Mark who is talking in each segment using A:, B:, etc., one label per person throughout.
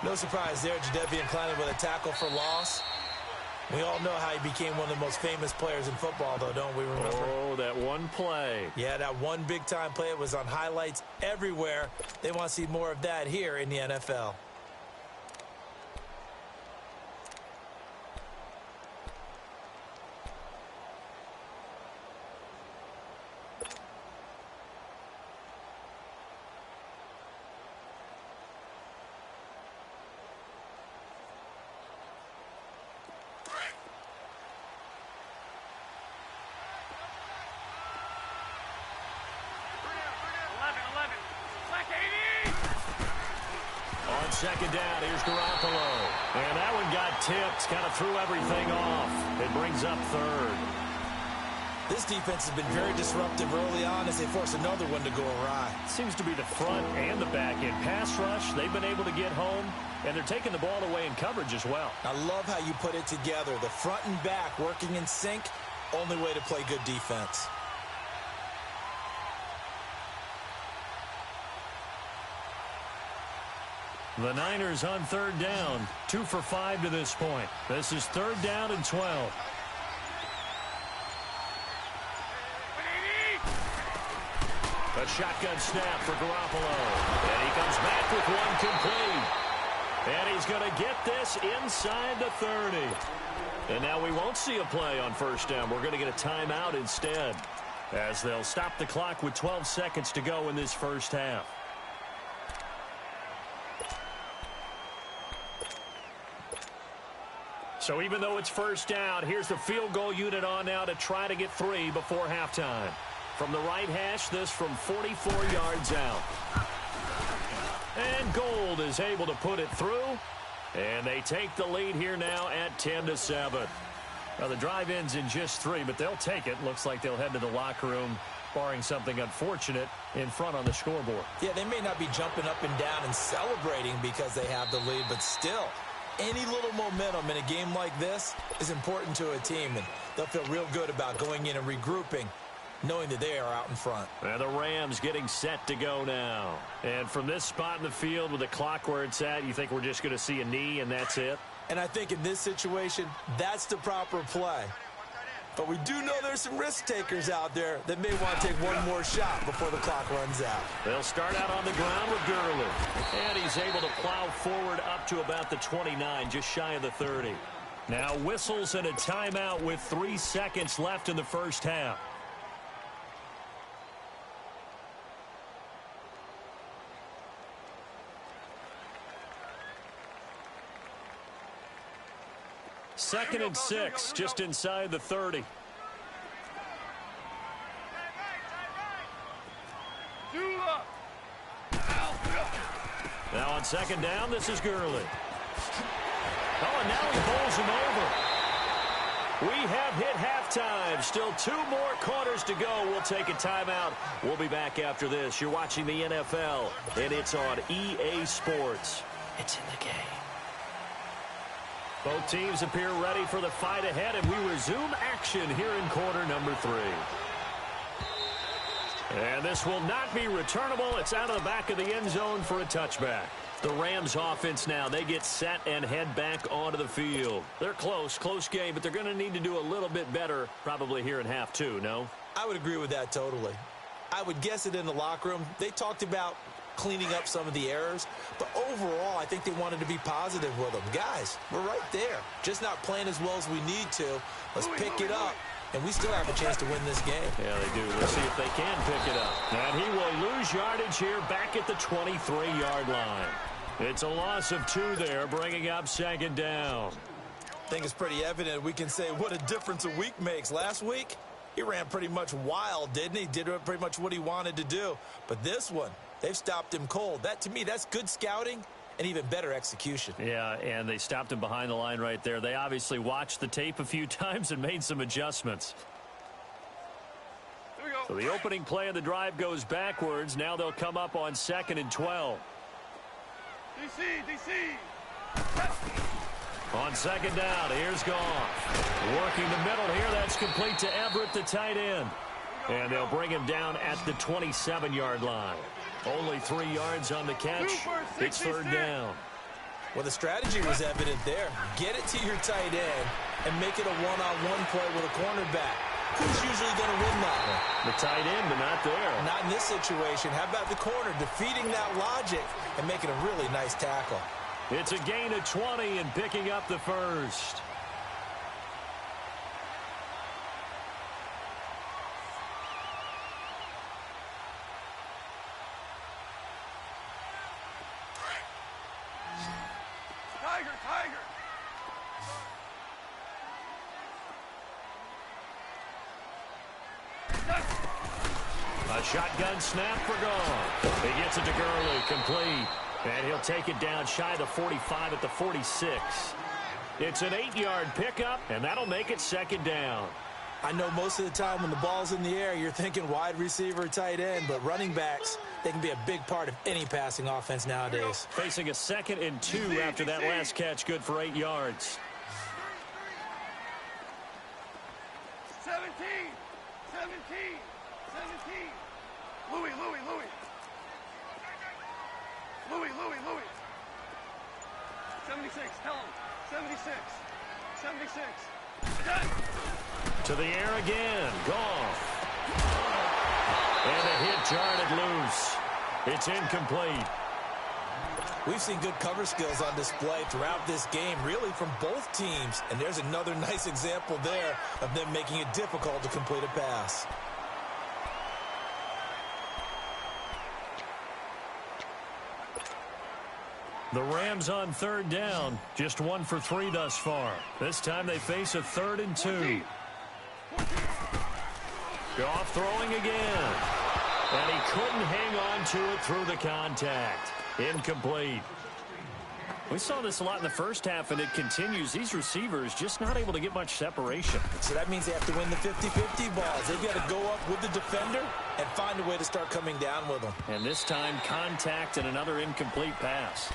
A: No surprise there, Jadeveon Clowney with a tackle for loss. We all know how he became one of the most famous players in football, though, don't we remember?
B: Oh, that one play.
A: Yeah, that one big-time play. It was on highlights everywhere. They want to see more of that here in the NFL.
B: On second down, here's Garoppolo. And that one got tipped, kind of threw everything off. It brings up third.
A: This defense has been very disruptive early on as they force another one to go awry.
B: Seems to be the front and the back end. Pass rush, they've been able to get home, and they're taking the ball away in coverage as well.
A: I love how you put it together. The front and back working in sync, only way to play good defense.
B: The Niners on third down, 2 for 5 to this point. This is third down and 12. A shotgun snap for Garoppolo. And he comes back with one complete. And he's going to get this inside the 30. And now we won't see a play on first down. We're going to get a timeout instead, as they'll stop the clock with 12 seconds to go in this first half. So even though it's first down, here's the field goal unit on now to try to get 3 before halftime. From the right hash, this from 44 yards out. And Gold is able to put it through. And they take the lead here now at 10-7. Well, the drive ends in just 3, but they'll take it. Looks like they'll head to the locker room, barring something unfortunate, in front on the scoreboard.
A: Yeah, they may not be jumping up and down and celebrating because they have the lead, but still, any little momentum in a game like this is important to a team, and they'll feel real good about going in and regrouping, knowing that they are out in front.
B: And the Rams getting set to go now. And from this spot in the field with the clock where it's at, you think we're just going to see a knee and that's it?
A: And I think in this situation, that's the proper play. But we do know there's some risk takers out there that may want to take one more shot before the clock runs out.
B: They'll start out on the ground with Gurley. And he's able to plow forward up to about the 29, just shy of the 30. Now whistles and a timeout with 3 seconds left in the first half. Second and 6, just inside the 30. Now on second down, this is Gurley. Oh, and now he bowls him over. We have hit halftime. Still 2 more quarters to go. We'll take a timeout. We'll be back after this. You're watching the NFL, and it's on EA Sports. It's in the game. Both teams appear ready for the fight ahead, and we resume action here in quarter number 3. And this will not be returnable. It's out of the back of the end zone for a touchback. The Rams offense now, they get set and head back onto the field. They're close game, but they're going to need to do a little bit better probably here in half 2, no?
A: I would agree with that totally. I would guess it in the locker room. They talked about cleaning up some of the errors, but overall I think they wanted to be positive with them. Guys, we're right there, just not playing as well as we need to. Let's pick it up, and we still have a chance to win this game.
B: Yeah, they do. We'll see if they can pick it up. And he will lose yardage here back at the 23-yard line. It's a loss of 2 there, bringing up second down.
A: I think it's pretty evident. We can say what a difference a week makes. Last week, he ran pretty much wild, didn't he? Did pretty much what he wanted to do. But this one, they've stopped him cold. That, to me, that's good scouting and even better execution.
B: Yeah, and they stopped him behind the line right there. They obviously watched the tape a few times and made some adjustments. So the opening play of the drive goes backwards. Now they'll come up on second and 12. DC. On second down, here's Goff. Working the middle here, that's complete to Everett, the tight end. And they'll bring him down at the 27-yard line. Only 3 yards on the catch. It's third down.
A: Well, the strategy was evident there. Get it to your tight end and make it a one-on-one play with a cornerback. Who's usually going to win that one?
B: The tight end, but not there.
A: Not in this situation. How about the corner defeating that logic and making a really nice tackle?
B: It's a gain of 20 and picking up the first. A shotgun snap for Goff. He gets it to Gurley, complete. And he'll take it down shy of the 45 at the 46. It's an 8-yard pickup, and that'll make it second down.
A: I know most of the time when the ball's in the air, you're thinking wide receiver, tight end, but running backs, they can be a big part of any passing offense nowadays.
B: Facing a 2nd and 2 after that last catch, good for 8 yards.
C: 17. Louis. Louis. 76, tell him. 76. Done.
B: To the air again. Goff. And a hit jarred loose. It's incomplete.
A: We've seen good cover skills on display throughout this game, really from both teams. And there's another nice example there of them making it difficult to complete a pass.
B: The Rams on 3rd down, just 1 for 3 thus far. This time they face a 3rd and 2. Goff throwing again. And he couldn't hang on to it through the contact. Incomplete. We saw this a lot in the first half, and it continues. These receivers just not able to get much separation.
A: So that means they have to win the 50-50 balls. They've got to go up with the defender and find a way to start coming down with them.
B: And this time, contact and another incomplete pass.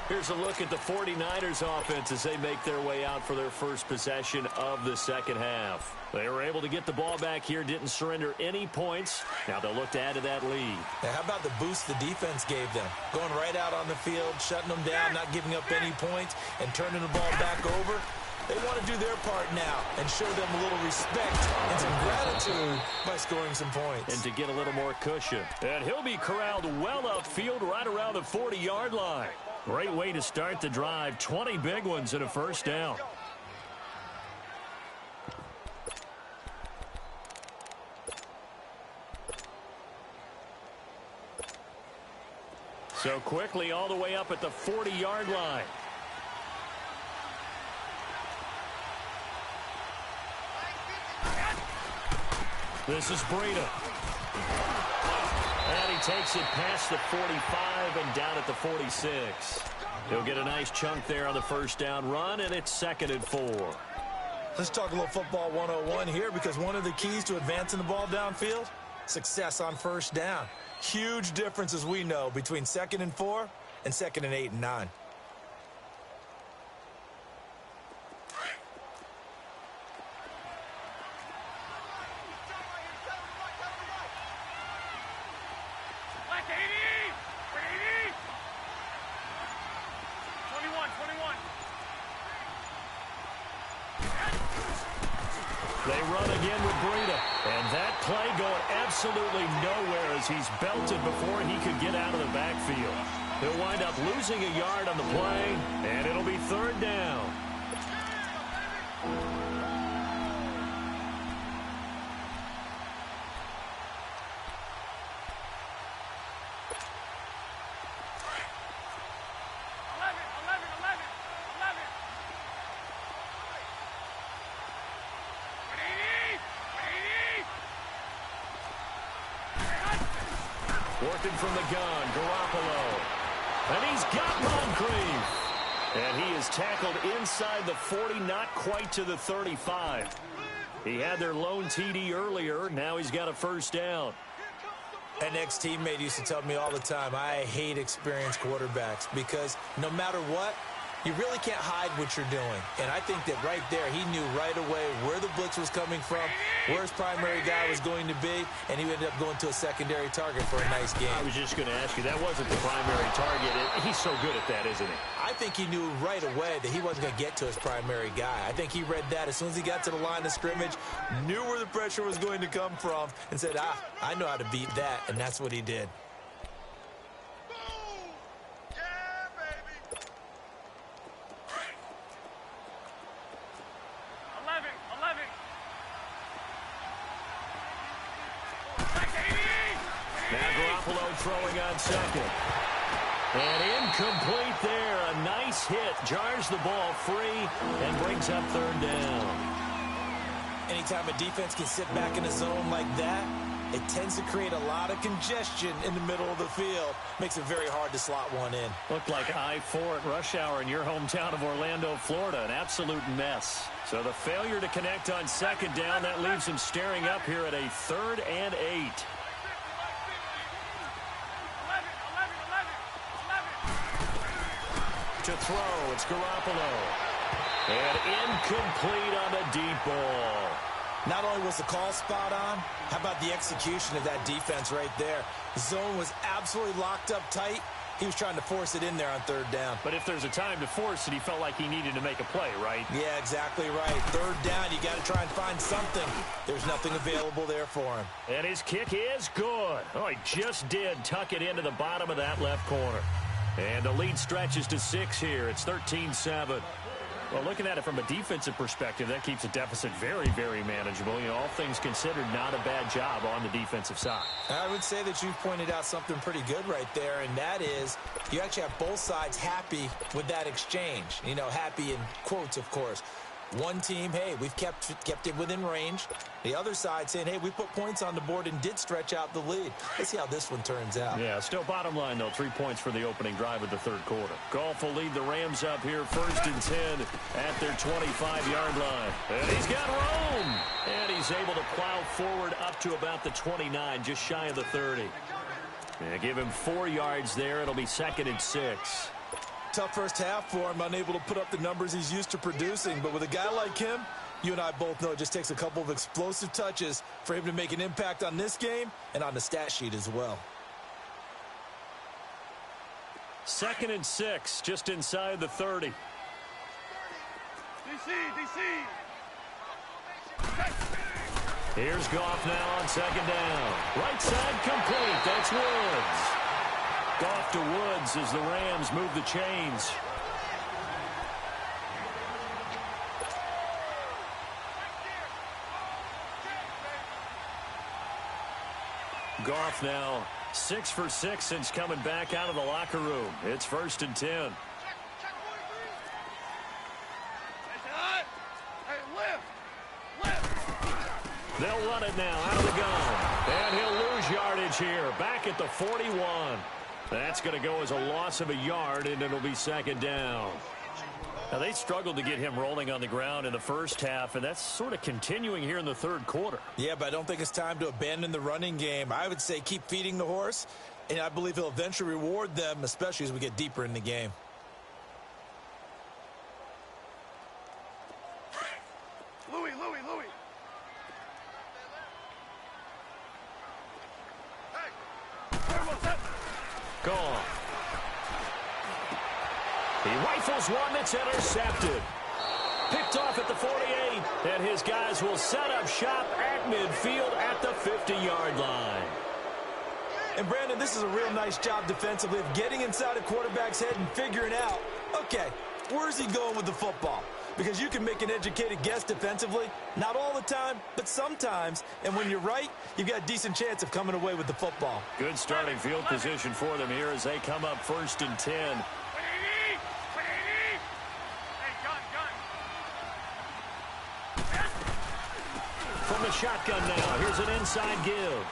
B: Here's a look at the 49ers offense as they make their way out for their first possession of the second half. They were able to get the ball back here, didn't surrender any points. Now they'll look to add to that lead.
A: Now, how about the boost the defense gave them? Going right out on the field, shutting them down, not giving up any points, and turning the ball back over. They want to do their part now and show them a little respect and some gratitude by scoring some points.
B: And to get a little more cushion. And he'll be corralled well upfield right around the 40-yard line. Great way to start the drive. 20 big ones and a first down. So quickly all the way up at the 40-yard line. This is Breida. And he takes it past the 45 and down at the 46. He'll get a nice chunk there on the first down run, and it's 2nd and 4.
A: Let's talk a little football 101 here, because one of the keys to advancing the ball downfield, success on first down. Huge difference, as we know, between 2nd and 4 and 2nd and 8 and 9.
B: They run again with Breida. And that play going absolutely nowhere as he's belted before he could get out of the backfield. He'll wind up losing a yard on the play, and it'll be 3rd down. Working from the gun, Garoppolo. And he's got Moncrief. And he is tackled inside the 40, not quite to the 35. He had their lone TD earlier. Now he's got a first down.
A: An ex-teammate used to tell me all the time, I hate experienced quarterbacks, because no matter what, You really can't hide what you're doing. And I think that right there, he knew right away where the blitz was coming from, where his primary guy was going to be, and he ended up going to a secondary target for a nice game.
B: I was just going to ask you, that wasn't the primary target. He's so good at that, isn't he?
A: I think he knew right away that he wasn't going to get to his primary guy. I think he read that as soon as he got to the line of scrimmage, knew where the pressure was going to come from, and said, I know how to beat that, and that's what he did.
B: Throwing on second. And incomplete there. A nice hit. Jars the ball free and brings up third down.
A: Anytime a defense can sit back in a zone like that, it tends to create a lot of congestion in the middle of the field. Makes it very hard to slot one in.
B: Looked like I-4 at rush hour in your hometown of Orlando, Florida. An absolute mess. So the failure to connect on second down, that leaves him staring up here at a 3rd and 8. To throw, it's Garoppolo. And incomplete on the deep ball.
A: Not only was the call spot on, how about the execution of that defense right there? The zone was absolutely locked up tight. He was trying to force it in there on 3rd down.
B: But if there's a time to force it, he felt like he needed to make a play, right?
A: Yeah, exactly right. 3rd down, you got to try and find something. There's nothing available there for him.
B: And his kick is good. Oh, he just did tuck it into the bottom of that left corner. And the lead stretches to 6 here. It's 13-7. Well, looking at it from a defensive perspective, that keeps the deficit very, very manageable. You know, all things considered, not a bad job on the defensive side.
A: I would say that you've pointed out something pretty good right there, and that is you actually have both sides happy with that exchange. You know, happy in quotes, of course. One team, hey, we've kept it within range. The other side saying, hey, we put points on the board and did stretch out the lead. Let's see how this one turns out.
B: Yeah, still bottom line, though, 3 points for the opening drive of the 3rd quarter. Goff will lead the Rams up here 1st and 10 at their 25-yard line. And he's got room. And he's able to plow forward up to about the 29, just shy of the 30. And give him 4 yards there. It'll be 2nd and 6.
A: Tough first half for him, unable to put up the numbers he's used to producing. But with a guy like him, you and I both know it just takes a couple of explosive touches for him to make an impact on this game and on the stat sheet as well.
B: 2nd and 6, just inside the 30.
C: DC.
B: Here's Goff now on 2nd down. Right side complete. That's Woods. Goff to Woods as the Rams move the chains. Goff now 6 for 6 since coming back out of the locker room. It's 1st and 10.
C: Hey, lift.
B: They'll run it now out of the gun. And he'll lose yardage here. Back at the 41. That's going to go as a loss of a yard, and it'll be 2nd down. Now, they struggled to get him rolling on the ground in the first half, and that's sort of continuing here in the 3rd quarter.
A: Yeah, but I don't think it's time to abandon the running game. I would say keep feeding the horse, and I believe he'll eventually reward them, especially as we get deeper in the game.
C: Louis.
B: Gone. He rifles one that's intercepted. Picked off at the 48, and his guys will set up shop at midfield at the 50-yard line.
A: And, Brandon, this is a real nice job defensively of getting inside a quarterback's head and figuring out, okay, where's he going with the football? Because you can make an educated guess defensively, not all the time, but sometimes. And when you're right, you've got a decent chance of coming away with the football.
B: Good starting field position for them here as they come up 1st and 10. From the shotgun now, here's an inside give.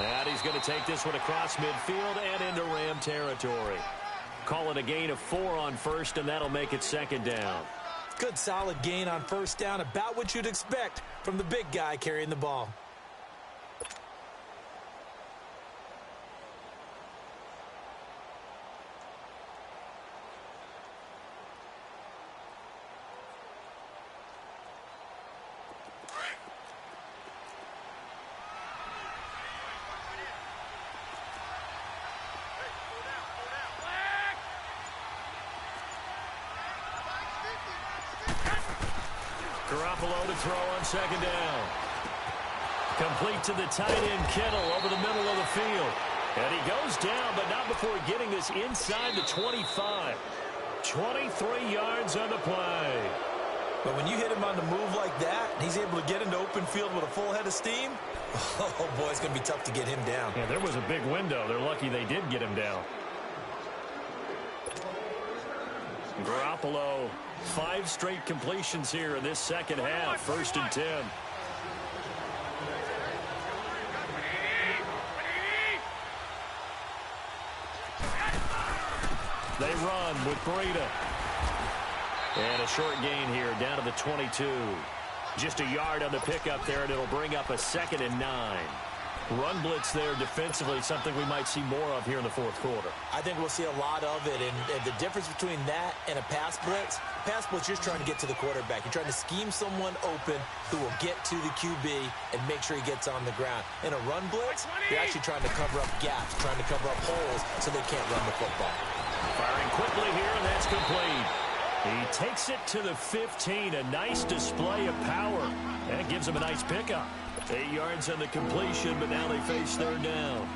B: And he's going to take this one across midfield and into Ram territory. Call it a gain of 4 on 1st, and that'll make it 2nd down.
A: Good solid gain on 1st down, about what you'd expect from the big guy carrying the ball.
B: Garoppolo to throw on second down. Complete to the tight end, Kittle, over the middle of the field. And he goes down, but not before getting this inside the 25. 23 yards on the play.
A: But when you hit him on the move like that, and he's able to get into open field with a full head of steam, oh, boy, it's going to be tough to get him down.
B: Yeah, there was a big window. They're lucky they did get him down. Garoppolo, 5 straight completions here in this second half. 1st and 10. They run with Breida. And a short gain here down to the 22. Just a yard on the pickup there, and it'll bring up a 2nd and 9. Run blitz there defensively, something we might see more of here in the 4th quarter.
A: I think we'll see a lot of it, and the difference between that and a pass blitz, you're just trying to get to the quarterback. You're trying to scheme someone open who will get to the QB and make sure he gets on the ground. In a run blitz, you're actually trying to cover up gaps, trying to cover up holes so they can't run the football.
B: Firing quickly here, and that's complete. He takes it to the 15. A nice display of power. And it gives him a nice pickup. 8 yards on the completion, but now they face 3rd down.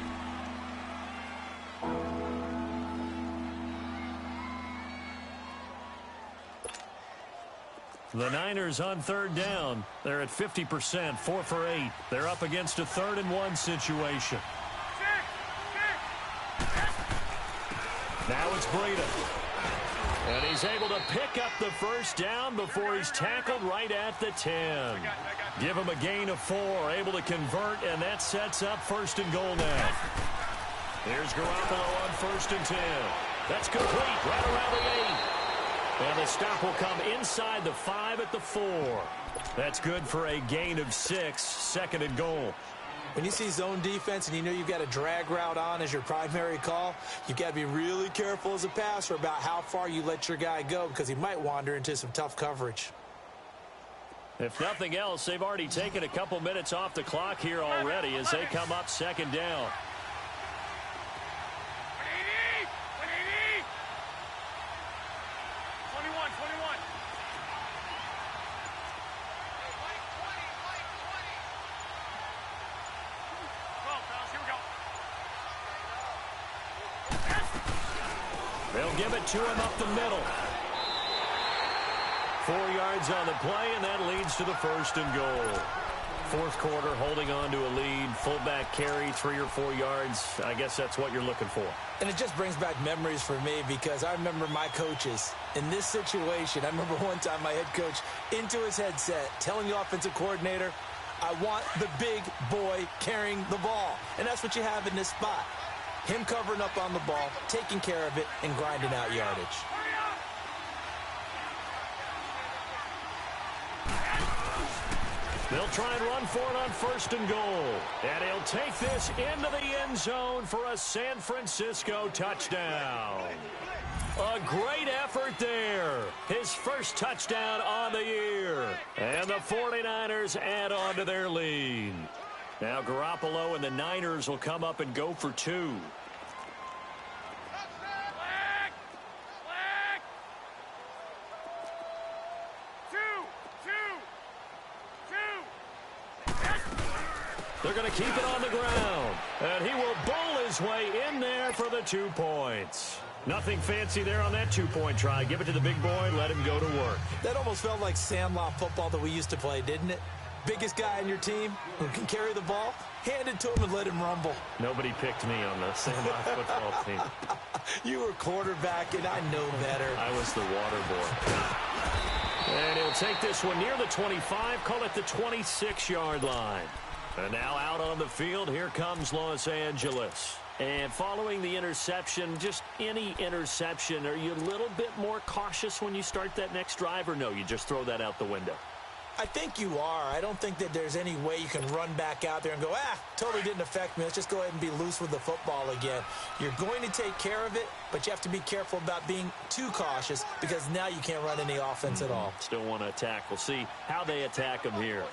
B: The Niners on 3rd down. They're at 50%, 4 for 8. They're up against a 3rd and 1 situation. Now it's Breida. And he's able to pick up the 1st down before he's tackled right at the 10. Give him a gain of 4, able to convert, and that sets up 1st and goal now. Here's Garoppolo on 1st and 10. That's complete right around the 8. And the stop will come inside the 5 at the 4. That's good for a gain of 6, 2nd and goal.
A: When you see zone defense and you know you've got a drag route on as your primary call, you've got to be really careful as a passer about how far you let your guy go because he might wander into some tough coverage.
B: If nothing else, they've already taken a couple minutes off the clock here already as they come up 2nd down. They'll give it to him up the middle. 4 yards on the play, and that leads to the 1st and goal. 4th quarter, holding on to a lead. Fullback carry, 3 or 4 yards. I guess that's what you're looking for.
A: And it just brings back memories for me because I remember my coaches in this situation. I remember one time my head coach into his headset telling the offensive coordinator, I want the big boy carrying the ball. And that's what you have in this spot. Him covering up on the ball, taking care of it, and grinding out yardage.
B: They'll try and run for it on 1st and goal. And he'll take this into the end zone for a San Francisco touchdown. A great effort there. His 1st touchdown on the year. And the 49ers add on to their lead. Now Garoppolo and the Niners will come up and go for 2. They're going to keep it on the ground. And he will bowl his way in there for the 2 points. Nothing fancy there on that 2-point try. Give it to the big boy, let him go to work.
A: That almost felt like Sandlot football that we used to play, didn't it? Biggest guy on your team who can carry the ball, hand it to him and let him rumble.
B: Nobody picked me on the Sandlot football team.
A: You were quarterback, and I know better.
B: I was the water boy. And he'll take this one near the 25, call it the 26-yard line. And now out on the field, here comes Los Angeles. And following the interception, just any interception, are you a little bit more cautious when you start that next drive, or no, you just throw that out the window?
A: I think you are. I don't think that there's any way you can run back out there and go, totally didn't affect me. Let's just go ahead and be loose with the football again. You're going to take care of it, but you have to be careful about being too cautious because now you can't run any offense at all.
B: Still want to attack. We'll see how they attack him here.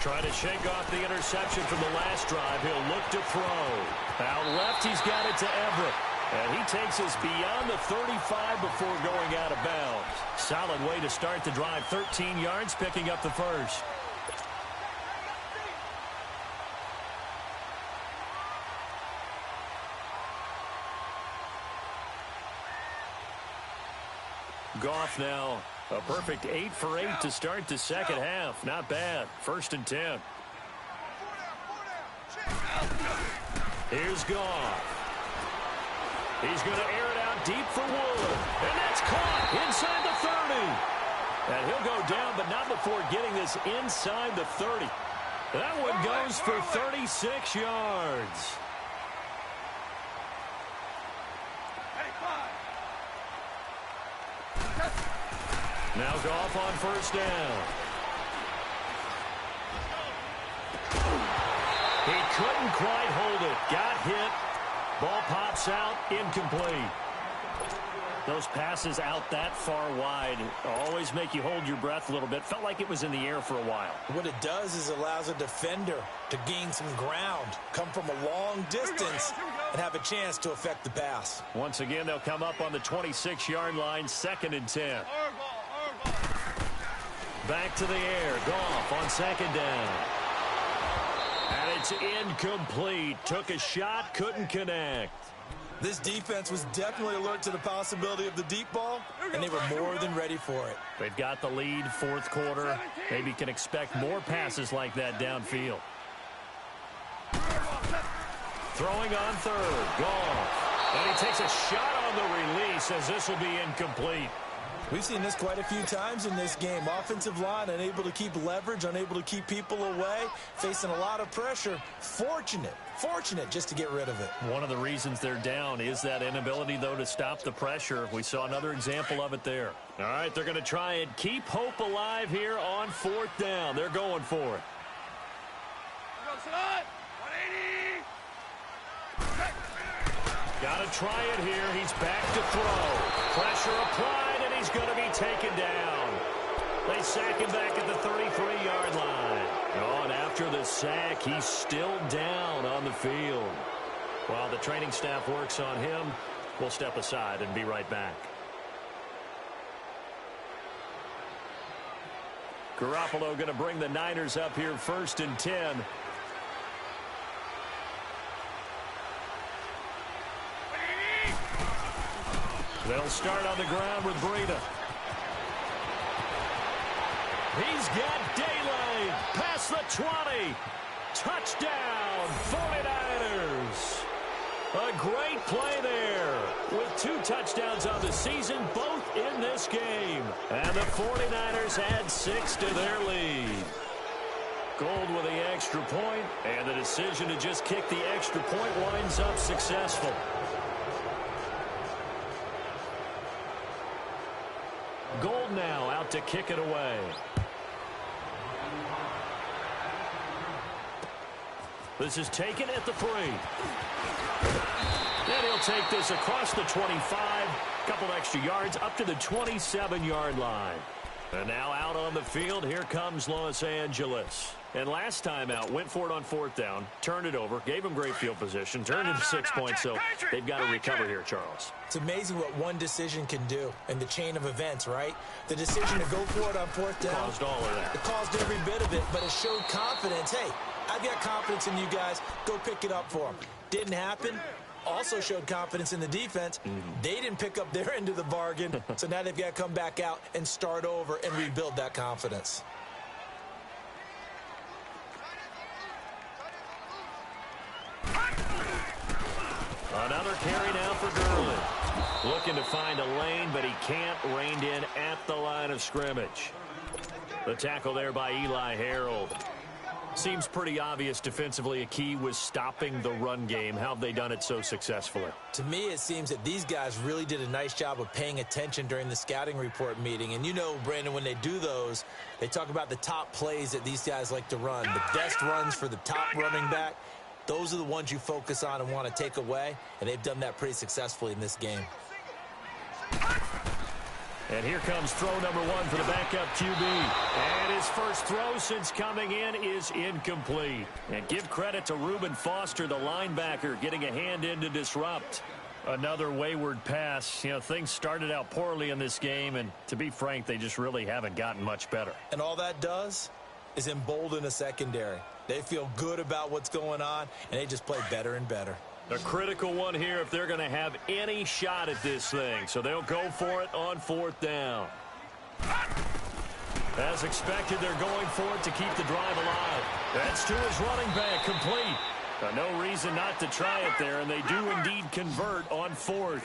B: Trying to shake off the interception from the last drive. He'll look to throw. Out left, he's got it to Everett. And he takes us beyond the 35 before going out of bounds. Solid way to start the drive. 13 yards, picking up the first. Goff now a perfect 8 for 8 to start the second half. Not bad. 1st and 10. Here's Goff. He's going to air it out deep for Wood. And that's caught inside the 30. And he'll go down, but not before getting this inside the 30. That one goes for 36 yards. Now Goff on 1st down. He couldn't quite hold it. Got hit. Ball pops out. Incomplete. Those passes out that far wide always make you hold your breath a little bit. Felt like it was in the air for a while.
A: What it does is allows a defender to gain some ground, come from a long distance, and have a chance to affect the pass.
B: Once again, they'll come up on the 26-yard line, 2nd and 10. Back to the air. Goff on 2nd down. And it's incomplete. Took a shot, couldn't connect.
A: This defense was definitely alert to the possibility of the deep ball, and they were more than ready for it.
B: They've got the lead, 4th quarter. Maybe can expect more passes like that downfield. Throwing on 3rd. Goff. And he takes a shot on the release as this will be incomplete.
A: We've seen this quite a few times in this game. Offensive line unable to keep leverage, unable to keep people away, facing a lot of pressure. Fortunate just to get rid of it.
B: One of the reasons they're down is that inability, though, to stop the pressure. We saw another example of it there. All right, they're going to try and keep hope alive here on 4th down. They're going for it. Got to try it here. He's back to throw. Pressure applied, and he's going to be taken down. They sack him back at the 33-yard line. Oh, and after the sack, he's still down on the field. While the training staff works on him, we'll step aside and be right back. Garoppolo going to bring the Niners up here 1st and 10. They'll start on the ground with Breida. He's got daylight past the 20. Touchdown, 49ers. A great play there with 2 touchdowns on the season, both in this game. And the 49ers add 6 to their lead. Gold with the extra point, and the decision to just kick the extra point winds up successful. Gold now out to kick it away. This is taken at the 3. And he'll take this across the 25. Couple extra yards up to the 27-yard line. And now out on the field, here comes Los Angeles. And last time out, went for it on 4th down, turned it over, gave them great field position, turned into 6 points, so they've got to recover here, Charles.
A: It's amazing what one decision can do in the chain of events, right? The decision to go for it on 4th down.
B: Caused all of that.
A: It caused every bit of it, but it showed confidence. Hey, I've got confidence in you guys. Go pick it up for them. Didn't happen. Also showed confidence in the defense. They didn't pick up their end of the bargain, so now they've got to come back out and start over and rebuild that confidence.
B: Another carry now for Gurley. Looking to find a lane, but he can't. Reined in at the line of scrimmage. The tackle there by Eli Harold. Seems pretty obvious defensively a key was stopping the run game. How have they done it so successfully?
A: To me, it seems that these guys really did a nice job of paying attention during the scouting report meeting. And you know, Brandon, when they do those, they talk about the top plays that these guys like to run. The best runs for the top running back. Those are the ones you focus on and want to take away. And they've done that pretty successfully in this game.
B: And here comes throw number 1 for the backup QB. And his first throw since coming in is incomplete. And give credit to Reuben Foster, the linebacker, getting a hand in to disrupt. Another wayward pass. You know, things started out poorly in this game, and to be frank, they just really haven't gotten much better.
A: And all that does is embolden a secondary. They feel good about what's going on, and they just play better and better.
B: A critical one here if they're going to have any shot at this thing. So they'll go for it on 4th down. As expected, they're going for it to keep the drive alive. That's to his running back, complete. No reason not to try it there, and they do indeed convert on 4th.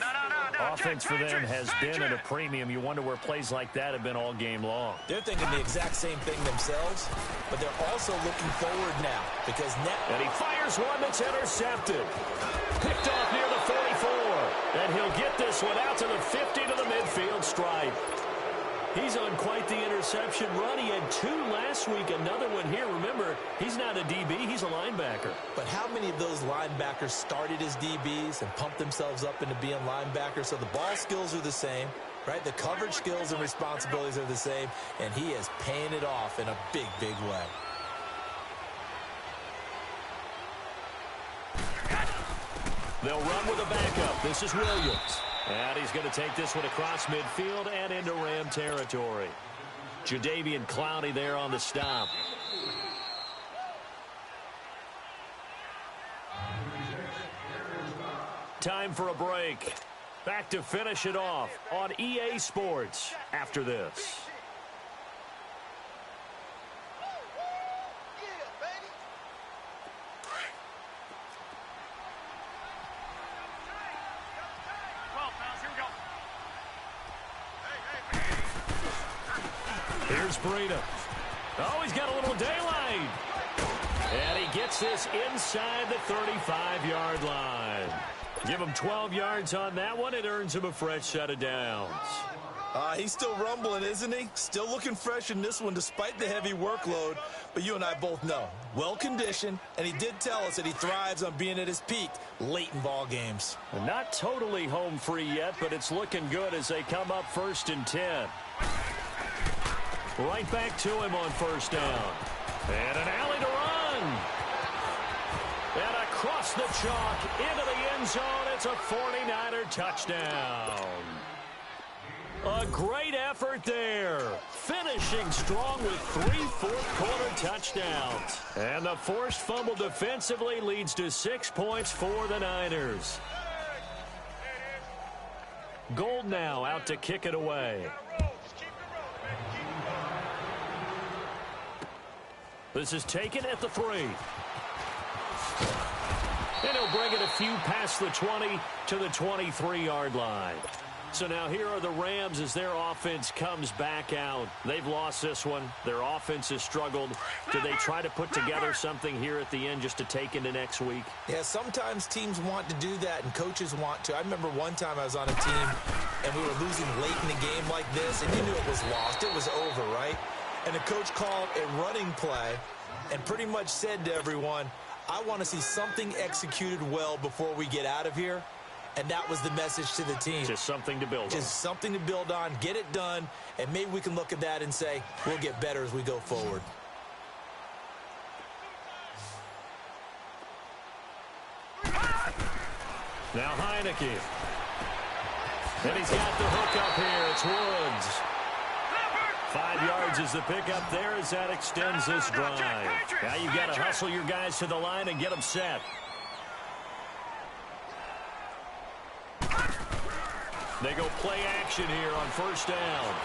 B: Offense for them has been at a premium. You wonder where plays like that have been all game long.
A: They're thinking the exact same thing themselves, but they're also looking forward now because now.
B: And he fires one that's intercepted. Picked off near the 44. And he'll get this one out to the 50 to the midfield stripe. He's on quite the interception run. He had 2 last week, another one here. Remember, he's not a DB, he's a linebacker.
A: But how many of those linebackers started as DBs and pumped themselves up into being linebackers? So the ball skills are the same, right? The coverage skills and responsibilities are the same, and he is paying it off in a big, big way.
B: They'll run with a backup. This is Williams. And he's going to take this one across midfield and into Ram territory. Jadeveon Clowney there on the stop. Time for a break. Back to finish it off on EA Sports after this. Here's Breida. Oh, he's got a little daylight. And he gets this inside the 35-yard line. Give him 12 yards on that one. It earns him a fresh set of downs.
A: He's still rumbling, isn't he? Still looking fresh in this one despite the heavy workload. But you and I both know, well-conditioned, and he did tell us that he thrives on being at his peak late in ball games.
B: Not totally home free yet, but it's looking good as they come up 1st and 10. Right back to him on 1st down. And an alley to run. And across the chalk into the end zone. It's a 49er touchdown. A great effort there. Finishing strong with 3 fourth-quarter touchdowns. And the forced fumble defensively leads to 6 points for the Niners. Gold now out to kick it away. This is taken at the 3. And he'll bring it a few past the 20 to the 23-yard line. So now here are the Rams as their offense comes back out. They've lost this one. Their offense has struggled. Do they try to put together something here at the end just to take into next week?
A: Yeah, sometimes teams want to do that and coaches want to. I remember one time I was on a team and we were losing late in the game like this, and you knew it was lost. It was over, right? And the coach called a running play and pretty much said to everyone, I want to see something executed well before we get out of here. And that was the message to the team.
B: Just something to build on.
A: Just something to build on, get it done, and maybe we can look at that and say, we'll get better as we go forward.
B: Now Heineke. And he's got the hook up here. It's Woods. 5 yards is the pickup there as that extends this drive. Now you've got to hustle your guys to the line and get them set. They go play action here on 1st down.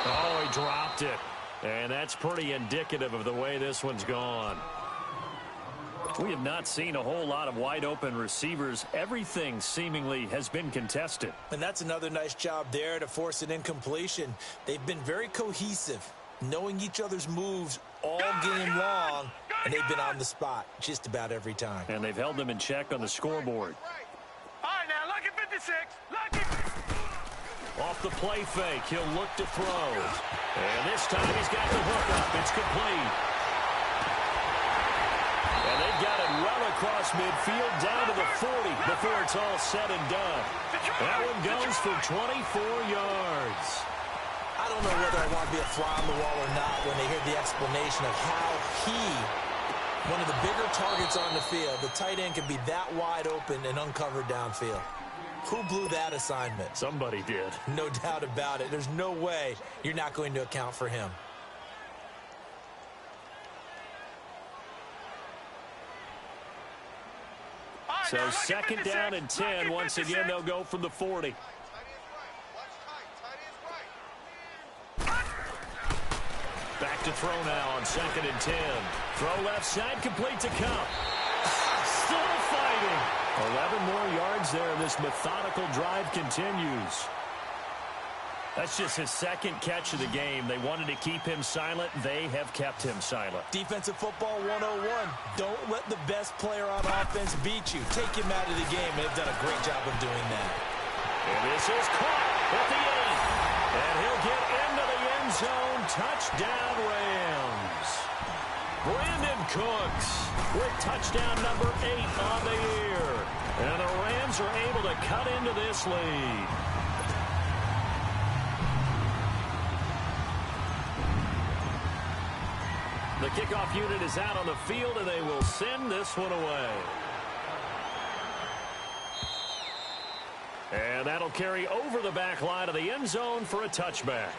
B: Oh, he dropped it. And that's pretty indicative of the way this one's gone. We have not seen a whole lot of wide-open receivers. Everything seemingly has been contested.
A: And that's another nice job there to force an incompletion. They've been very cohesive, knowing each other's moves all game long, and they've been on the spot just about every time.
B: And they've held them in check on the scoreboard.
C: All right, now, lucky 56. Lucky.
B: Off the play fake, he'll look to throw. And this time he's got the hook up. It's complete. And they've got it well across midfield down to the 40 before it's all said and done. That one goes for 24 yards.
A: I don't know whether I want to be a fly on the wall or not when they hear the explanation of how he One of the bigger targets on the field. The tight end can be that wide open and uncovered downfield. Who blew that assignment?
B: Somebody did.
A: No doubt about it. There's no way you're not going to account for him.
B: So second down and 10. Once again, they'll go from the 40. Back to throw now on second and 10. Throw left side, complete to Cup. Still fighting. 11 more yards there. This methodical drive continues. That's just his second catch of the game. They wanted to keep him silent. They have kept him silent.
A: Defensive football 101. Don't let the best player on offense beat you. Take him out of the game. They've done a great job of doing that.
B: And this is caught at the 8. And he'll get into the end zone. Touchdown, Rams. Brandon Cooks with touchdown number 8 on the year. And the Rams are able to cut into this lead. The kickoff unit is out on the field, and they will send this one away. And that'll carry over the back line of the end zone for a touchback.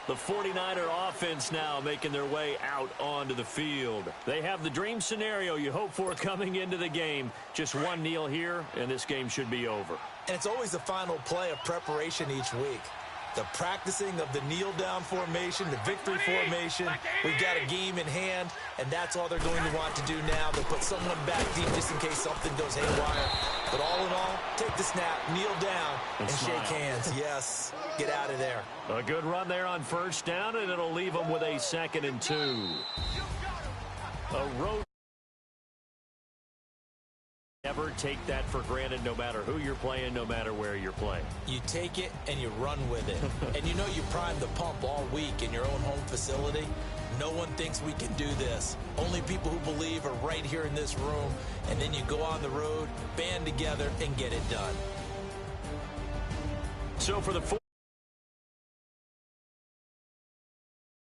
B: The 49er offense now making their way out onto the field. They have the dream scenario you hope for coming into the game. Just one kneel here, and this game should be over.
A: And it's always the final play of preparation each week. The practicing of the kneel-down formation, the victory formation. We've got a game in hand, and that's all they're going to want to do now. They'll put someone back deep just in case something goes haywire. But all in all, take the snap, kneel down, and shake hands. Yes, get out of there.
B: A good run there on first down, and it'll leave them with a 2nd and 2. A road. Never take that for granted, no matter who you're playing, no matter where you're playing.
A: You take it and you run with it. And you know you primed the pump all week in your own home facility. No one thinks we can do this. Only people who believe are right here in this room. And then you go on the road, band together, and get it done.
B: So for the